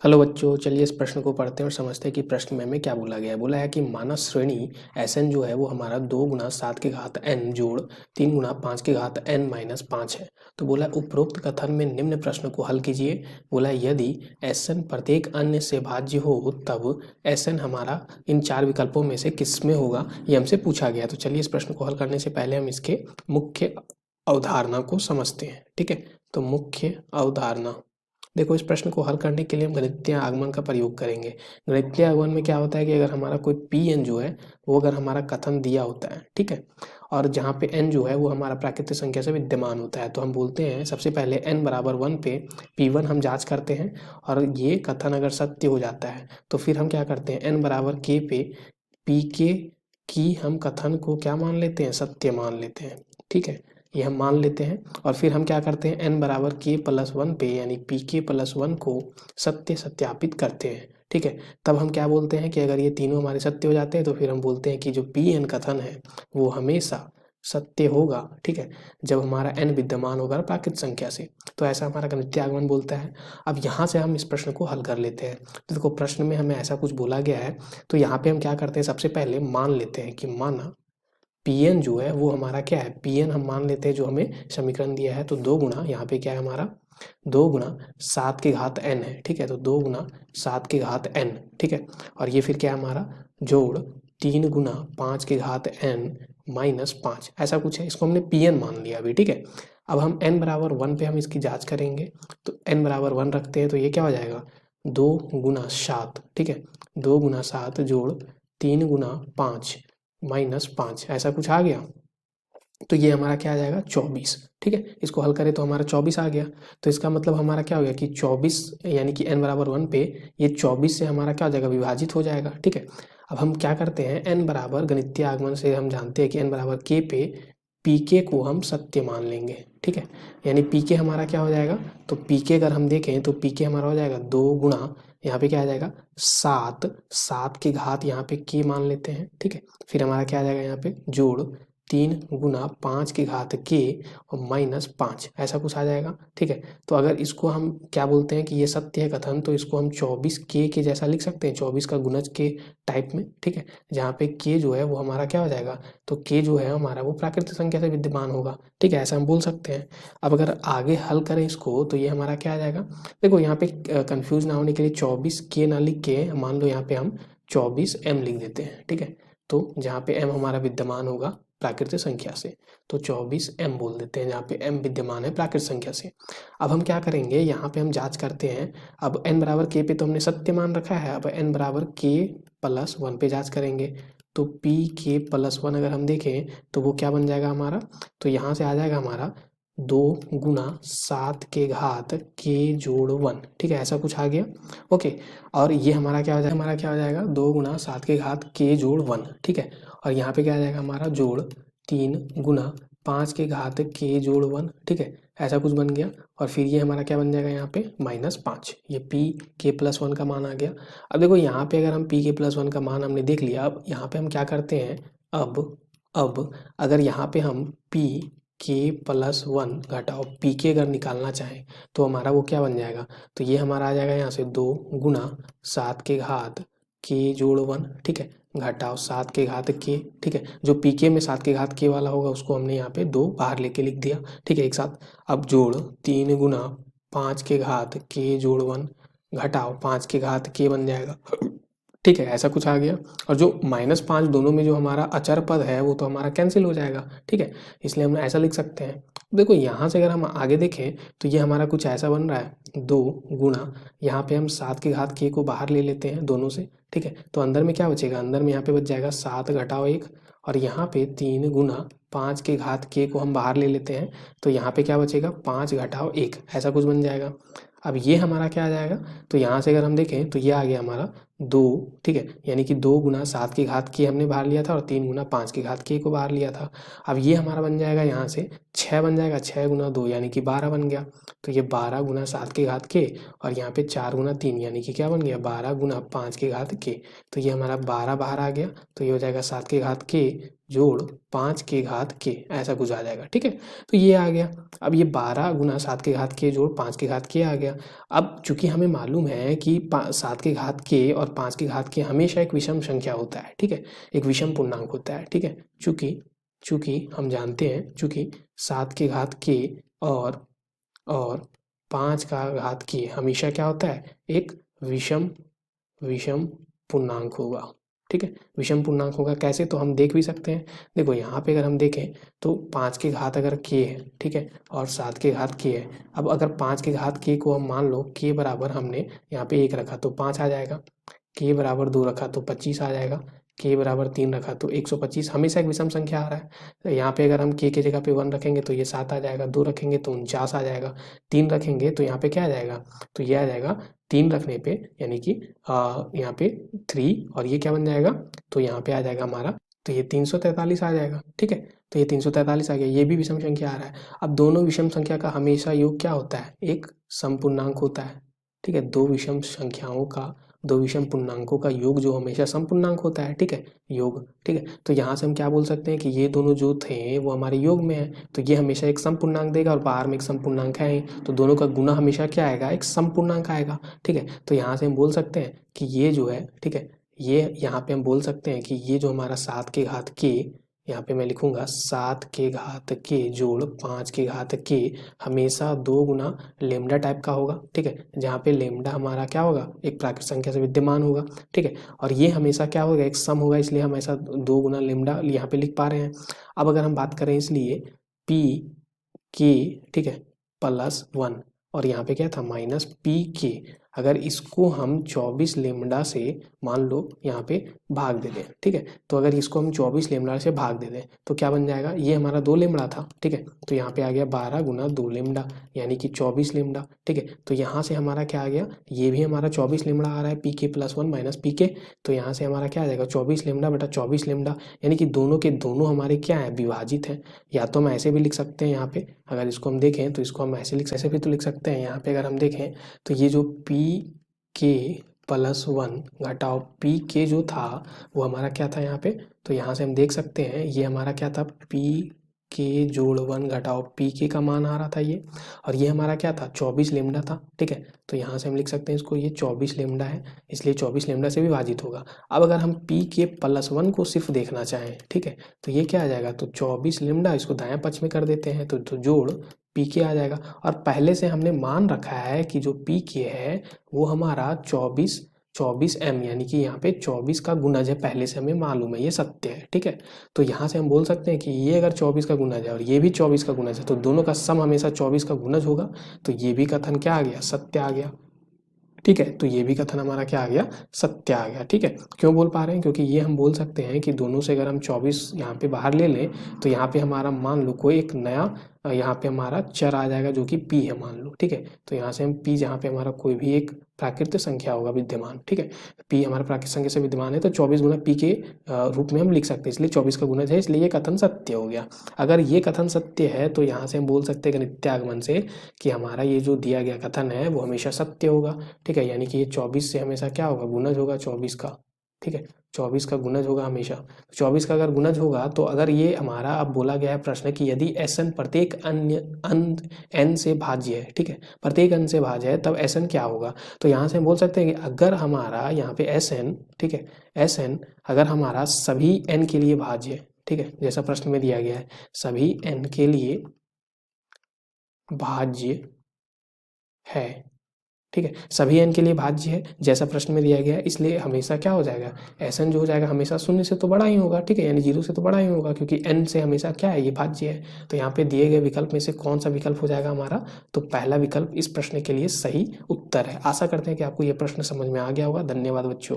Hello बच्चों, चलिए इस प्रश्न को पढ़ते हैं और समझते हैं कि प्रश्न में हमें क्या बोला गया है। बोला है कि माना श्रेणी Sn जो है वो हमारा 2 गुना 7 की घात n जोड़ 3 गुना 5 की घात n माइनस 5 है। तो बोला उपरोक्त कथन में निम्न प्रश्न को हल कीजिए। बोला यदि Sn प्रत्येक अन्य से भाज्य हो तब Sn हमारा इन 4 विकल्पों में से किस में होगा, ये हमसे पूछा गया। तो चलिए इस प्रश्न को हल करने से पहले हम इसके मुख्य अवधारणा को समझते हैं। ठीक है, तो मुख्य अवधारणा देखो, इस प्रश्न को हल करने के लिए हम गणितीय आगमन का प्रयोग करेंगे। गणितीय आगमन में क्या होता है कि अगर हमारा कोई पी एन जो है वो अगर हमारा कथन दिया होता है, ठीक है, और जहाँ पे एन जो है वो हमारा प्राकृतिक संख्या से विद्यमान होता है, तो हम बोलते हैं सबसे पहले एन बराबर 1 पे P1 हम जांच करते हैं और ये कथन अगर सत्य हो जाता है तो फिर हम क्या करते हैं, एन बराबर के पे पी के की हम कथन को क्या मान लेते हैं, सत्य मान लेते हैं। ठीक है, ये हम मान लेते हैं और फिर हम क्या करते हैं, n बराबर के प्लस 1 पे यानी पी के प्लस 1 को सत्य सत्यापित करते हैं। ठीक है, तब हम क्या बोलते हैं कि अगर ये तीनों हमारे सत्य हो जाते हैं तो फिर हम बोलते हैं कि जो पी एन कथन है वो हमेशा सत्य होगा। ठीक है, जब हमारा n विद्यमान होगा प्राकृत संख्या से, तो ऐसा हमारा गणितीय आगमन बोलता है। अब यहाँ से हम इस प्रश्न को हल कर लेते हैं। तो देखो, प्रश्न में हमें ऐसा कुछ बोला गया है, तो यहाँ पे हम क्या करते हैं, सबसे पहले मान लेते हैं कि माना Pn जो है वो हमारा क्या है, Pn हम मान लेते हैं जो हमें समीकरण दिया है। तो 2 गुना यहाँ पे क्या है हमारा, 2 गुना 7 की घात n है। ठीक है, तो 2 गुना 7 की घात n, ठीक है, और ये फिर क्या है हमारा जोड़ 3 गुना 5 की घात n माइनस 5, ऐसा कुछ है। इसको हमने Pn मान लिया अभी। ठीक है, अब हम n बराबर 1 पे हम इसकी जांच करेंगे। तो n बराबर 1 रखते हैं तो ये क्या हो जाएगा, 2 गुना 7, ठीक है, 2 गुना 7 जोड़ 3 गुना 5 माइनस 5, ऐसा कुछ आ गया। तो ये हमारा क्या आ जाएगा, 24। ठीक है, इसको हल करें तो हमारा 24 आ गया। तो इसका मतलब हमारा क्या हो गया कि 24 यानी कि n बराबर 1 पे ये 24 से हमारा क्या हो जाएगा, विभाजित हो जाएगा। ठीक है, अब हम क्या करते हैं, n बराबर गणितीय आगमन से हम जानते हैं कि n बराबर k पे पी के को हम सत्य मान लेंगे। ठीक है, यानी पी के हमारा क्या हो जाएगा, तो पी के अगर हम देखें तो पी के हमारा हो जाएगा 2 गुना यहाँ पे क्या आ जाएगा 7, 7 की घात यहाँ पे के मान लेते हैं। ठीक है, फिर हमारा क्या आ जाएगा यहाँ पे जोड़ 3 गुना 5 की घात के और माइनस 5, ऐसा कुछ आ जाएगा। ठीक है, तो अगर इसको हम क्या बोलते हैं कि ये सत्य है कथन, तो इसको हम 24 के जैसा लिख सकते हैं, 24 का गुणज के टाइप में। ठीक है, जहाँ पे के जो है वो हमारा क्या हो जाएगा, तो के जो है हमारा वो प्राकृतिक संख्या से विद्यमान होगा। ठीक है, ऐसा हम बोल सकते हैं। अब अगर आगे हल करें इसको तो ये हमारा क्या आ जाएगा, देखो यहाँ पे कंफ्यूज ना होने के लिए 24 के ना लिख के मान लो यहाँ पे हम 24 m लिख देते हैं। ठीक है, तो जहाँ पे m हमारा विद्यमान होगा प्राकृतिक संख्या से, तो 24 m बोल देते हैं जहाँ पे m विद्यमान है प्राकृतिक संख्या से। अब हम क्या करेंगे, यहाँ पे हम जांच करते हैं। अब n बराबर k पे तो हमने सत्य मान रखा है, अब n बराबर k प्लस 1 पे जांच करेंगे। तो p k प्लस 1 अगर हम देखें तो वो क्या बन जाएगा हमारा, तो यहाँ से आ जाएगा हमारा 2 गुना 7 के घात के जोड़ 1। ठीक है, ऐसा कुछ आ गया। ओके, और ये हमारा क्या हो जाएगा, हमारा क्या हो जाएगा 2 गुना 7 के घात के जोड़ 1। ठीक है, और यहाँ पे क्या आ जाएगा हमारा जोड़ 3 गुना 5 के घात के जोड़ 1। ठीक है, ऐसा कुछ बन गया। और फिर ये हमारा क्या बन जाएगा यहाँ पे माइनस 5, ये पी के प्लस 1 का मान आ गया। अब देखो यहाँ पे अगर हम पी के प्लस 1 का मान हमने देख लिया, अब यहाँ पे हम क्या करते हैं, अब अगर यहाँ पे हम पी के प्लस 1 घटाओ पी के अगर निकालना चाहें तो हमारा वो क्या बन जाएगा, तो ये हमारा आ जाएगा यहाँ से 2 गुना 7 के घात के जोड़ 1। ठीक है, घटाओ 7 के घात के। ठीक है, जो पी के में 7 के घात के वाला होगा उसको हमने यहाँ पे 2 बाहर लेके लिख दिया। ठीक है, एक साथ। अब जोड़ 3 गुना 5 के घात के जोड़ 1 घटाओ 5 के घात के बन जाएगा। ठीक है, ऐसा कुछ आ गया। और जो -5 दोनों में जो हमारा अचर पद है वो तो हमारा कैंसिल हो जाएगा। ठीक है, इसलिए हम ऐसा लिख सकते हैं। देखो यहाँ से अगर हम आगे देखें तो ये हमारा कुछ ऐसा बन रहा है, 2 गुना यहाँ पे हम 7 की घात के को बाहर ले लेते हैं दोनों से। ठीक है, तो अंदर में क्या बचेगा, अंदर में यहाँ पे बच जाएगा 7 घटाओ 1, और यहाँ पे 3 गुना 5 के घात के को हम बाहर ले लेते हैं, तो यहाँ पे क्या बचेगा 5 घटाओ 1, ऐसा कुछ बन जाएगा। अब ये हमारा क्या आ जाएगा, तो यहाँ से अगर हम देखें तो ये आ गया हमारा 2। ठीक है, यानी कि 2 गुना 7 की घात के हमने बाहर लिया था और 3 गुना 5 की घात के को बाहर लिया था। अब ये हमारा बन जाएगा यहाँ से 6 बन जाएगा, 6 गुना 2 यानी कि 12 बन गया। तो ये 12 गुना 7 की घात के और यहाँ पे 4 गुना 3 यानी कि क्या बन गया 12 गुना 5 की घात के। तो ये हमारा 12 बाहर आ गया, तो ये हो जाएगा 7 की घात के जोड़ 5 के घात k, ऐसा कुछ आ जाएगा। ठीक है, तो ये आ गया। अब ये 12 गुना 7 के घात k जोड़ 5 के घात k आ गया। अब चूंकि हमें मालूम है कि 7 के घात k और 5 के घात k हमेशा एक विषम संख्या होता है। ठीक है, एक विषम पूर्णांक होता है। ठीक है, चूंकि हम जानते हैं, चूंकि 7 के घात k और 5 का घात k हमेशा क्या होता है, एक विषम पूर्णांक होगा। ठीक है, विषम पूर्णांक होगा। कैसे, तो हम देख भी सकते हैं। देखो यहाँ पे अगर हम देखें तो 5 के घात अगर k है, ठीक है, और 7 के घात k है। अब अगर 5 के घात k को हम मान लो k बराबर हमने यहाँ पे 1 रखा तो 5 आ जाएगा, k बराबर 2 रखा तो 25 आ जाएगा, k बराबर 3 रखा तो 125। हमेशा एक विषम संख्या आ रहा है। तो यहाँ पे अगर हम k की जगह पे 1 रखेंगे तो ये 7 आ जाएगा, 2 रखेंगे तो 49 आ जाएगा, 3 रखेंगे तो यहाँ पे क्या आ जाएगा, तो ये आ जाएगा 3 रखने पे, यानी कि यहाँ पे 3 और ये क्या बन जाएगा, तो यहाँ पे आ जाएगा हमारा, तो ये 343 आ जाएगा। ठीक है, तो ये 343 आ गया, ये भी विषम संख्या आ रहा है। अब दोनों विषम संख्या का हमेशा योग क्या होता है, एक समपूर्णांक होता है। ठीक है, दो विषम पूर्णांकों का योग जो हमेशा समपूर्णांक होता है। ठीक है, योग। ठीक है, तो यहाँ से हम क्या बोल सकते हैं कि ये दोनों जो थे वो हमारे योग में है, तो ये हमेशा एक समपूर्णांक देगा और बाहर में एक समपूर्णांक है, तो दोनों का गुना हमेशा क्या आएगा, एक समपूर्णांक आएगा। ठीक है, तो यहाँ से हम बोल सकते हैं कि ये जो है, ठीक है, ये यहाँ पे हम बोल सकते हैं कि ये जो हमारा 7 के घात k, यहाँ पे मैं लिखूंगा 7 के घात k जोड़ 5 के घात k हमेशा 2 गुना लेमडा टाइप का होगा। ठीक है, जहाँ पे लेमडा हमारा क्या होगा, एक प्राकृत संख्या से विद्यमान होगा। ठीक है, और ये हमेशा क्या होगा, एक सम होगा, इसलिए हम ऐसा 2 गुना लेमडा यहाँ पे लिख पा रहे हैं। अब अगर हम बात करें इसलिए p k, ठीक है, +1 और यहाँ पे क्या था माइनस पी के, अगर इसको हम 24 लेमडा से मान लो यहाँ पे भाग दे दें। ठीक है, तो अगर इसको हम 24 लेमडा से भाग दे दें तो क्या बन जाएगा, ये हमारा 2 लेमडा था। ठीक है, तो यहाँ पे आ गया 12 गुना 2 लेमडा, यानी कि 24 लेमडा। ठीक है, तो यहाँ से हमारा क्या आ गया, ये भी हमारा 24 लेमडा आ रहा है, पी के +1 माइनस पी के, तो यहाँ से हमारा क्या आ जाएगा 24 लेमडा बटा 24 लेमडा, यानी कि दोनों के दोनों हमारे क्या है, विभाजित हैं। या तो हम ऐसे भी लिख सकते हैं, यहाँ पे अगर इसको हम देखें तो इसको हम ऐसे भी तो लिख सकते हैं। यहाँ पे अगर हम देखें तो ये जो पी के +1 घटाओ पी के जो था वो हमारा क्या था यहाँ पे, तो यहाँ से हम देख सकते हैं ये हमारा क्या था, पी के जोड़ 1 घटाओ पी के का मान आ रहा था ये, और ये हमारा क्या था 24 लेमडा था। ठीक है, तो यहाँ से हम लिख सकते हैं इसको, ये 24 लेमडा है, इसलिए 24 लेमडा से विभाजित होगा। अब अगर हम पी के +1 को सिर्फ देखना चाहें, ठीक है, तो ये क्या आ जाएगा, तो 24 लेमडा, इसको दायां पक्ष में कर देते हैं तो जोड़ पी के आ जाएगा। और पहले से हमने मान रखा है कि जो पी के है वो हमारा 24 m, यानी कि यहाँ पे 24 का गुणज है, पहले से हमें मालूम है, ये सत्य है। ठीक है, तो यहाँ से हम बोल सकते हैं कि ये अगर 24 का गुणज है और ये भी 24 का गुणज है तो दोनों का सम हमेशा 24 का गुणज होगा, तो ये भी कथन क्या आ गया, सत्य आ गया। ठीक है, तो ये भी कथन हमारा क्या आ गया, सत्य आ गया। ठीक है, क्यों बोल पा रहे हैं, क्योंकि ये हम बोल सकते हैं कि दोनों से अगर हम 24 यहाँ पे बाहर ले लें तो यहाँ पे हमारा मान लो कोई एक नया यहाँ पे हमारा चर आ जाएगा जो कि p है मान लो। ठीक है, तो यहाँ से हम p, जहाँ पे हमारा कोई भी एक प्राकृतिक संख्या होगा विद्यमान, ठीक है, p हमारा प्राकृतिक संख्या से विद्यमान है तो 24 गुना p के रूप में हम लिख सकते हैं, इसलिए 24 का गुणज है, इसलिए ये कथन सत्य हो गया। अगर ये कथन सत्य है तो यहाँ से हम बोल सकते हैं नित्यागमन से कि हमारा ये जो दिया गया कथन है वो हमेशा सत्य होगा। ठीक है, यानी कि ये 24 से हमेशा क्या होगा, गुणज होगा 24 का। ठीक है, 24 का गुणज होगा हमेशा, 24 का अगर गुणज होगा तो अगर ये हमारा, अब बोला गया है प्रश्न कि यदि Sn प्रत्येक n से भाज्य है, ठीक है, प्रत्येक n से भाज्य है तब Sn क्या होगा, तो यहाँ से हम बोल सकते हैं कि अगर हमारा यहाँ पे Sn, ठीक है, Sn अगर हमारा सभी n के लिए भाज्य है, ठीक है, जैसा प्रश्न में दिया गया है सभी n के लिए भाज्य है, ठीक है, सभी n के लिए भाज्य है जैसा प्रश्न में दिया गया है, इसलिए हमेशा क्या हो जाएगा, Sn जो हो जाएगा हमेशा 0 से तो बड़ा ही होगा। ठीक है, यानी 0 से तो बड़ा ही होगा क्योंकि n से हमेशा क्या है, ये भाज्य है। तो यहाँ पे दिए गए विकल्प में से कौन सा विकल्प हो जाएगा हमारा, तो पहला विकल्प इस प्रश्न के लिए सही उत्तर है। आशा करते हैं कि आपको ये प्रश्न समझ में आ गया होगा। धन्यवाद बच्चों।